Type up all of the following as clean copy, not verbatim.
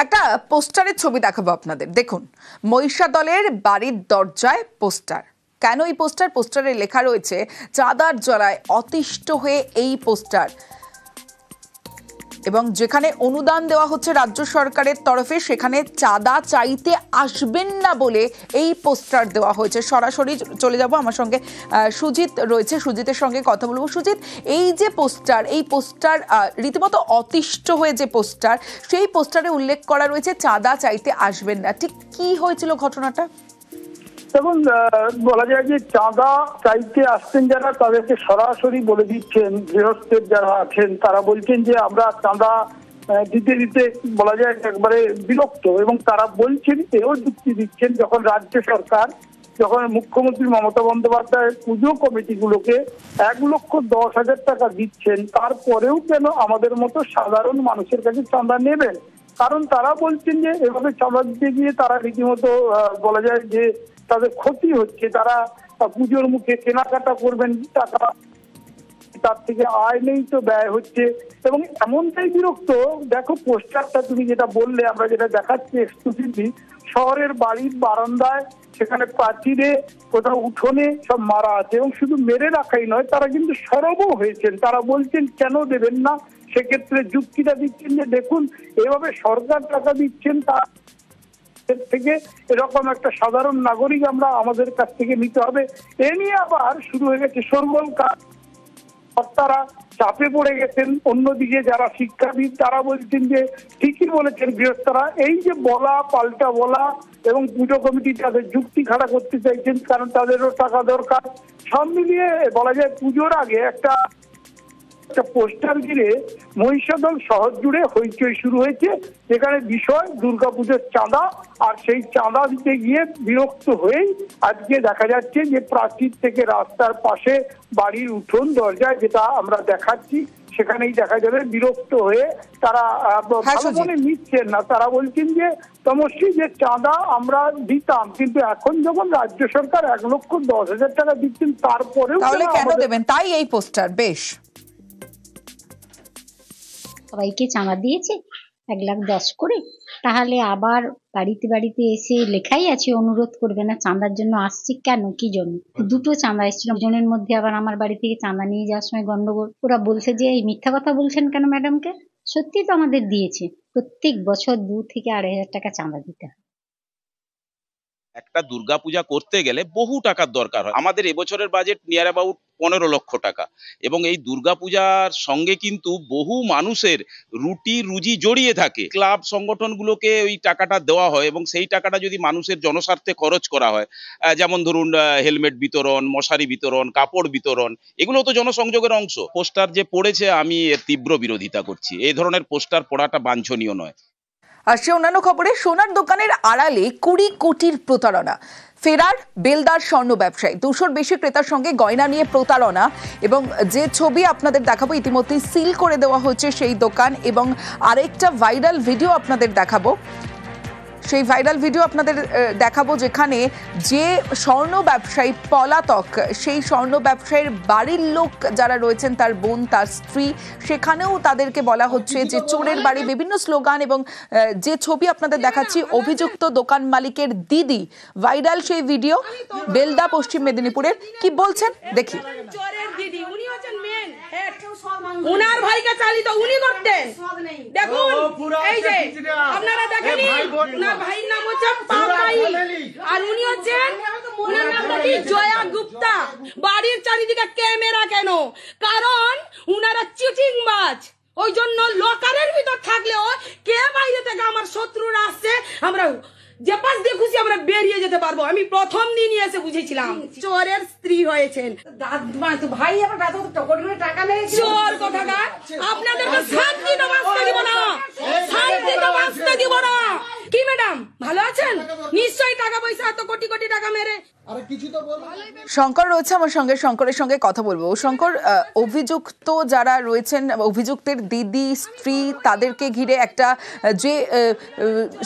একটা পোস্টারের ছবি দেখাবো আপনাদের। দেখুন, মহিষাদলের বাড়ির দরজায় পোস্টার। কেন এই পোস্টারে লেখা রয়েছে চাঁদার জ্বালায় অতিষ্ঠ হয়ে এই পোস্টার, এবং যেখানে অনুদান দেওয়া হচ্ছে রাজ্য সরকারের তরফে সেখানে চাঁদা চাইতে আসবেন না বলে এই পোস্টার দেওয়া হয়েছে। সরাসরি চলে যাব, আমার সঙ্গে সুজিত রয়েছে, সুজিতের সঙ্গে কথা বলবো। সুজিত, এই যে পোস্টার রীতিমতো অতিষ্ঠ হয়ে যে পোস্টার, সেই পোস্টারে উল্লেখ করা রয়েছে চাঁদা চাইতে আসবেন না, ঠিক কি হয়েছিল ঘটনাটা? দেখুন, বলা যায় যে চাঁদা চাইতে আসছেন যারা তাদেরকে সরাসরি বলে দিচ্ছেন, গৃহস্থের যারা আছেন তারা বলছেন যে আমরা চাঁদা দিতে দিতে বলা যায় একবারে বিরক্ত, এবং তারা বলছেন, এও যুক্তি দিচ্ছেন, যখন রাজ্য সরকার, যখন মুখ্যমন্ত্রী মমতা বন্দ্যোপাধ্যায় পুজো কমিটিগুলোকে 1,10,000 টাকা দিচ্ছেন, তারপরেও কেন আমাদের মতো সাধারণ মানুষের কাছে চাঁদা নেবেন? কারণ তারা বলছেন যে এভাবে চাঁদা দিতে গিয়ে তারা রীতিমতো বলা যায় যে তাদের ক্ষতি হচ্ছে। তারা পুজোর মুখে কেনাকাটা করবেন, টাকা তার থেকে আয় নেই তো ব্যয় হচ্ছে, এবং এমনটাই বিরক্ত। দেখো পোস্টারটা তুমি যেটা বললে, আমরা যেটা দেখাচ্ছি এক্সক্লুসিভলি, শহরের বাড়ির বারান্দায়, সেখানে প্রাচীরে, কোথাও উঠোনে সব মারা আছে, এবং শুধু মেরে রাখাই নয়, তারা কিন্তু সরবও হয়েছেন। তারা বলছেন কেন দেবেন না, সেক্ষেত্রে যুক্তিটা দিচ্ছেন যে দেখুন এভাবে সরকার টাকা দিচ্ছেন, তার থেকে এরকম একটা সাধারণ নাগরিক আমরা আমাদের কাছ থেকে নিতে হবে। এ নিয়ে আবার শুরু হয়ে গেছে শোরগোল। কর্তারা চাপে পড়ে গেছেন। অন্যদিকে যারা শিক্ষাবিদ তারা বলছেন যে ঠিকই বলেছেন গৃহস্থরা, এই যে বলা পাল্টা বলা, এবং পুজো কমিটি তাদের যুক্তি খাড়া করতে চাইছেন কারণ তাদেরও টাকা দরকার। সব মিলিয়ে বলা যায় পুজোর আগে একটা পোস্টার ঘিরে মহিষাদল শহর জুড়ে হইচই শুরু হয়েছে, যেখানে বিষয় দুর্গাপুজোর চাঁদা। আর সেই চাঁদা দিতে গিয়ে বিরক্ত হয়েই আজকে দেখা যাচ্ছে যে প্রাচীর থেকে রাস্তার পাশে বাড়ির উঠোন দরজায়, যেটা আমরা দেখাচ্ছি, সেখানেই দেখা যাবে বিরক্ত হয়ে তারা ভালো মনে নিচ্ছেন না। তারা বলছেন যে তমস্বী, যে চাঁদা আমরা দিতাম, কিন্তু এখন যখন রাজ্য সরকার 1,10,000 টাকা দিচ্ছেন, তারপরেও কেন দেবেন? তাই এই পোস্টার। বেশ, সবাইকে চাঁদা দিয়েছে 1,10,000 করে, তাহলে আবার বাড়িতে বাড়িতে এসে লেখাই আছে অনুরোধ করবে না, চাঁদার জন্য আসছে কেন, কি জন্য? দুটো চাঁদা এসেছিল, জনের মধ্যে আবার আমার বাড়ি থেকে চাঁদা নিয়ে যাওয়ার সময় গন্ডগোল। ওরা বলছে যে এই মিথ্যা কথা বলছেন কেন ম্যাডামকে, সত্যি তো আমাদের দিয়েছে। প্রত্যেক বছর 2 থেকে 2,500 টাকা চাঁদা দিতে হয়। একটা দুর্গাপূজা করতে গেলে বহু টাকার দরকার হয়। আমাদের এবছরের বাজেট নিয়ার অ্যাবাউট 15 লক্ষ টাকা, এবং এই দুর্গাপূজার সঙ্গে কিন্তু বহু মানুষের রুটি রুজি জড়িয়ে থাকে। ক্লাব সংগঠনগুলোকে ওই টাকাটা দেওয়া হয়, এবং সেই টাকাটা যদি মানুষের জনস্বার্থে খরচ করা হয়, যেমন ধরুন হেলমেট বিতরণ, মশারি বিতরণ, কাপড় বিতরণ, এগুলো তো জনসংযোগের অংশ। পোস্টার যে পড়েছে, আমি এর তীব্র বিরোধিতা করছি। এই ধরনের পোস্টার পড়াটা বাঞ্ছনীয় নয়। আর সে অন্যান্য খবরে, সোনার দোকানের আড়ালে 20 কোটির প্রতারণা। ফেরার বেলদার স্বর্ণ ব্যবসায়ী, 200-র বেশি ক্রেতার সঙ্গে গয়না নিয়ে প্রতারণা। এবং যে ছবি আপনাদের দেখাবো, ইতিমধ্যেই সিল করে দেওয়া হচ্ছে সেই দোকান, এবং আরেকটা ভাইরাল ভিডিও আপনাদের দেখাবো। সেই ভাইরাল ভিডিও আপনাদের দেখাবো যেখানে যে স্বর্ণ ব্যবসায়ী পলাতক, সেই স্বর্ণ ব্যবসায়ীর বাড়ির লোক যারা রয়েছেন, তার বোন, তার স্ত্রী, সেখানেও তাদেরকে বলা হচ্ছে যে চোরের বাড়ি, বিভিন্ন স্লোগান। এবং যে ছবি আপনাদের দেখাচ্ছি, অভিযুক্ত দোকান মালিকের দিদি, ভাইরাল সেই ভিডিও বেলদা, পশ্চিম মেদিনীপুরের। কি বলছেন দেখি। উনার ভাইকে চালিত উনি করতেন। দেখুন, এই যে আপনারা দেখেন, উনার ভাইয়ের নাম হচ্ছে পাপাই, আর উনি হচ্ছেন, উনার নামটা কি, জয়া গুপ্তা। বাড়ির চারিদিকে ক্যামেরা কেন? কারণ উনারা চিটিংবাজ। ওই জন্য লকারের ভিতর থাকলেও কে বাইরে থেকে আমার শত্রুরা আসছে, আমরা যে পাশ দিয়ে খুশি আমরা বেরিয়ে যেতে পারবো। আমি প্রথম দিনই এসে বুঝেছিলাম চোরের স্ত্রী হয়েছেন। ভাই আমার টাকা নেই, চোর কোথাকার। আপনাদেরকে শান্তিতে বাঁচতে দিব না, শান্তিতে বাঁচতে দিব না। কি ম্যাডাম ভালো আছেন? নিশ্চয়ই টাকা পয়সা, এত কোটি কোটি টাকা মেরে শঙ্কর রয়েছে আমার সঙ্গে, শঙ্করের সঙ্গে কথা বলবো। শঙ্কর, অভিযুক্ত যারা রয়েছেন, অভিযুক্তের দিদি, স্ত্রী, তাদেরকে ঘিরে একটা যে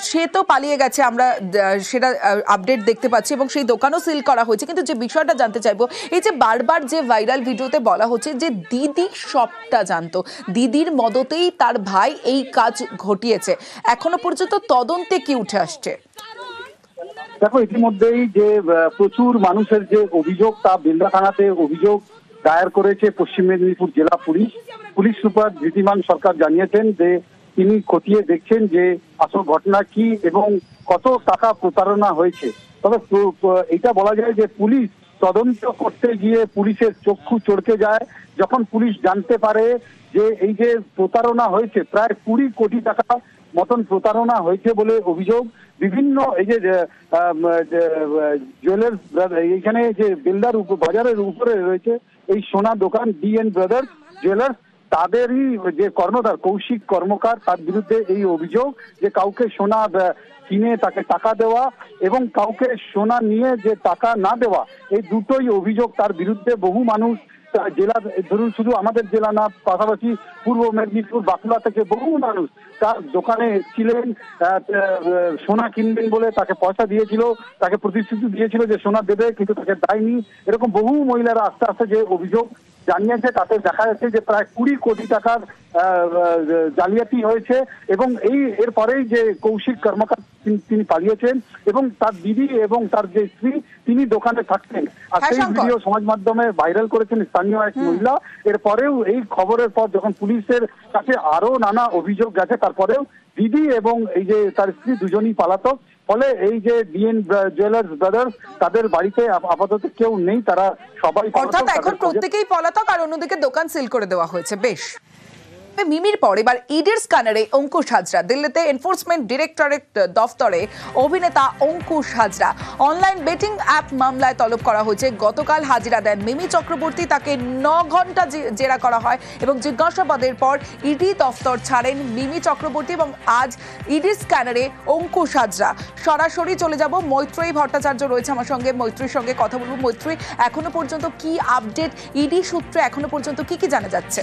সে তো পালিয়ে গেছে, আমরা সেটা আপডেট দেখতে পাচ্ছি এবং সেই দোকানও সিল করা হয়েছে, কিন্তু যে বিষয়টা জানতে চাইবো, এই যে বারবার যে ভাইরাল ভিডিওতে বলা হচ্ছে যে দিদি সবটা জানতো, দিদির মদতেই তার ভাই এই কাজ ঘটিয়েছে, এখনো পর্যন্ত তদন্তে কি উঠে আসছে? দেখো, ইতিমধ্যেই যে প্রচুর মানুষের যে অভিযোগ, তা বেলদা থানাতে অভিযোগ দায়ের করেছে পশ্চিম মেদিনীপুর জেলা পুলিশ সুপার ধৃতিমান সরকার জানিয়েছেন যে তিনি খতিয়ে দেখছেন যে আসল ঘটনা কি এবং কত টাকা প্রতারণা হয়েছে। তবে এটা বলা যায় যে পুলিশ তদন্ত করতে গিয়ে পুলিশের চক্ষু চড়কে যায় যখন পুলিশ জানতে পারে যে এই যে প্রতারণা হয়েছে, প্রায় 20 কোটি টাকা মতন প্রতারণা হয়েছে বলে অভিযোগ। বিভিন্ন এই যে জুয়েলার্স, এইখানে যে বেলদার বাজারের উপরে রয়েছে এই সোনা দোকান DN ব্রাদার্স জুয়েলার্স, তাদেরই যে কর্ণধার কৌশিক কর্মকার, তার বিরুদ্ধে এই অভিযোগ যে কাউকে সোনা কিনে তাকে টাকা দেওয়া এবং কাউকে সোনা নিয়ে যে টাকা না দেওয়া, এই দুটোই অভিযোগ তার বিরুদ্ধে। বহু মানুষ জেলা, ধরুন শুধু আমাদের জেলা না, পাশাপাশি পূর্ব মেদিনীপুর, বাঁকুড়া থেকে বহু মানুষ তার দোকানে ছিলেন, সোনা কিনবেন বলে তাকে পয়সা দিয়েছিল, তাকে প্রতিশ্রুতি দিয়েছিল যে সোনা দেবে, কিন্তু তাকে দেয়নি। এরকম বহু মহিলারা আস্তে আস্তে যে অভিযোগ জানিয়েছে তাতে দেখা যাচ্ছে যে প্রায় 20 কোটি টাকার জালিয়াতি হয়েছে এবং এরপরেই যে কৌশিক কর্মকার তিনি পালিয়েছেন এবং তার দিদি এবং তার যে স্ত্রী তিনি দোকানে থাকতেন। আর সেই ভিডিও সমাজ মাধ্যমে ভাইরাল করেছেন স্থানীয় এক মহিলা। এরপরেও এই খবরের পর যখন পুলিশের কাছে আরো নানা অভিযোগ গেছে, তারপরেও দিদি এবং এই যে তার স্ত্রী দুজনই পলাতক। ফলে এই যে DN জুয়েলার্স ব্রাদার্স, তাদের বাড়িতে আপাতত কেউ নেই, তারা সবাই অর্থাৎ এখন প্রত্যেকেই পলাতক আর অন্যদিকে দোকান সিল করে দেওয়া হয়েছে। বেশ, মিমির পর এবার ইডির স্ক্যানারে অঙ্কুশ হাজরা। দিল্লিতে এনফোর্সমেন্ট ডিরেক্টরেট দফতরে অভিনেতা Ankush Hazra online betting app মামলায় তলব করা হয়েছে। গতকাল হাজিরা দেন মিমি চক্রবর্তী, তাকে 9 ঘন্টা জেরা করা হয় এবং জিজ্ঞাসাবাদের পর ইডি দফতর ছাড়েন মিমি চক্রবর্তী এবং আজ ইডির স্ক্যানারে অঙ্কুশ হাজরা। সরাসরি চলে যাব, মৈত্রী ভট্টাচার্য রয়েছে আমার সঙ্গে, মৈত্রীর সঙ্গে কথা বলবো। মৈত্রী, এখনো পর্যন্ত কি আপডেট, ইডি সূত্রে এখনো পর্যন্ত কি জানা যাচ্ছে?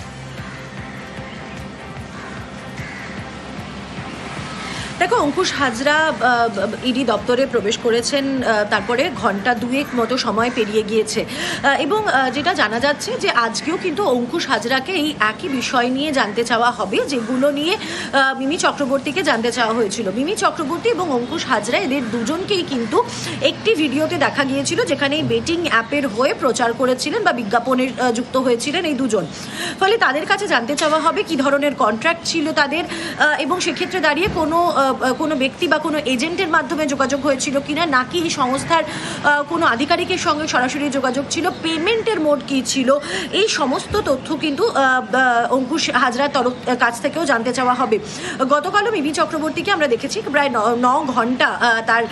দেখো, অঙ্কুশ হাজরা ইডি দপ্তরে প্রবেশ করেছেন, তারপরে ঘন্টা 2 মতো সময় পেরিয়ে গিয়েছে এবং যেটা জানা যাচ্ছে যে আজকেও কিন্তু অঙ্কুশ হাজরাকে এই একই বিষয় নিয়ে জানতে চাওয়া হবে যেগুলো নিয়ে মিমি চক্রবর্তীকে জানতে চাওয়া হয়েছিল। মিমি চক্রবর্তী এবং অঙ্কুশ হাজরা, এদের দুজনকেই কিন্তু একটি ভিডিওতে দেখা গিয়েছিল যেখানে এই বেটিং অ্যাপের হয়ে প্রচার করেছিলেন বা বিজ্ঞাপনের যুক্ত হয়েছিলেন এই দুজন। ফলে তাদের কাছে জানতে চাওয়া হবে কি ধরনের কন্ট্রাক্ট ছিল তাদের এবং সেক্ষেত্রে দাঁড়িয়ে কোনো ব্যক্তি বা কোনো এজেন্টের মাধ্যমে যোগাযোগ হয়েছিল কিনা, নাকি এই সংস্থার কোনো আধিকারিকের সঙ্গে সরাসরি যোগাযোগ ছিল, পেমেন্টের মোড কী ছিল, এই সমস্ত তথ্য কিন্তু অঙ্কুশ হাজরার কাছ থেকেও জানতে চাওয়া হবে। গতকালও মিমি চক্রবর্তীকে আমরা দেখেছি প্রায় 9 ঘন্টা তার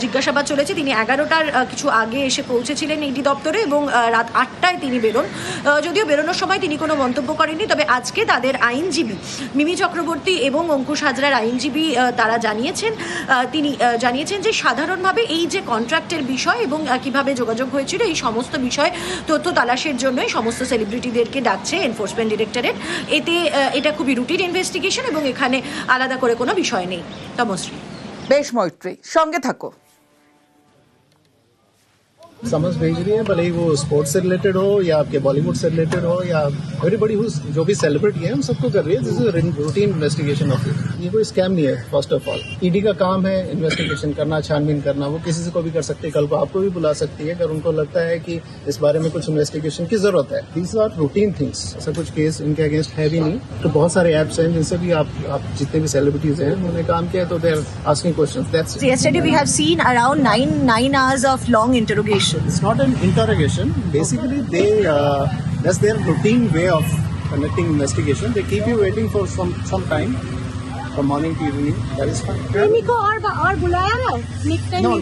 জিজ্ঞাসাবাদ চলেছে। তিনি 11টার কিছু আগে এসে পৌঁছেছিলেন ইডি দপ্তরে এবং রাত 8টায় তিনি বেরোন। যদিও বেরোনোর সময় তিনি কোনো মন্তব্য করেননি, তবে আজকে তাদের আইনজীবী, মিমি চক্রবর্তী এবং অঙ্কুশ হাজরার আইনজীবী, তারা তিনি জানিয়েছেন যে সাধারণভাবে এই যে কন্ট্রাক্টের বিষয় এবং কিভাবে যোগাযোগ হয়েছিল এই সমস্ত বিষয় তথ্য তালাশের জন্যই সমস্ত সেলিব্রিটিদেরকে ডাকছে এনফোর্সমেন্ট ডিরেক্টরেট। এটা খুবই রুটিন ইনভেস্টিগেশন এবং এখানে আলাদা করে কোনো বিষয় নেই। তমশ্রী। বেশ মৈত্রী, সঙ্গে থাকো। समझ भेज रही है, भले ही वो स्पोर्ट्स से रिलेटेड हो या आपके बॉलीवुड से रिलेटेड हो या एवरीबडी जो भी सेलिब्रिटी है उन सबको कर रही है। This is routine investigation of it. ये कोई स्कैम नहीं है। फर्स्ट ऑफ ऑल ईडी का काम है इन्वेस्टिगेशन करना, छानबीन करना। वो किसी से को भी कर सकती है, कल को आपको भी बुला सकती है अगर उनको लगता है कि इस बारे में कुछ इन्वेस्टिगेशन की जरूरत है। These are routine things. ऐसा कुछ केस इनके अगेंस्ट है भी नहीं। तो बहुत सारे एप्स हैं जिनसे भी आप जितने भी सेलिब्रिटीज हैं उन्होंने काम किया, तो they are asking questions. That's it. Yesterday we have seen around 9 hours of long interrogation. It's not an interrogation. Basically, that's their routine way of conducting investigation. They keep you waiting for some time, from morning to evening. That is fine. को और बुलाया है? No.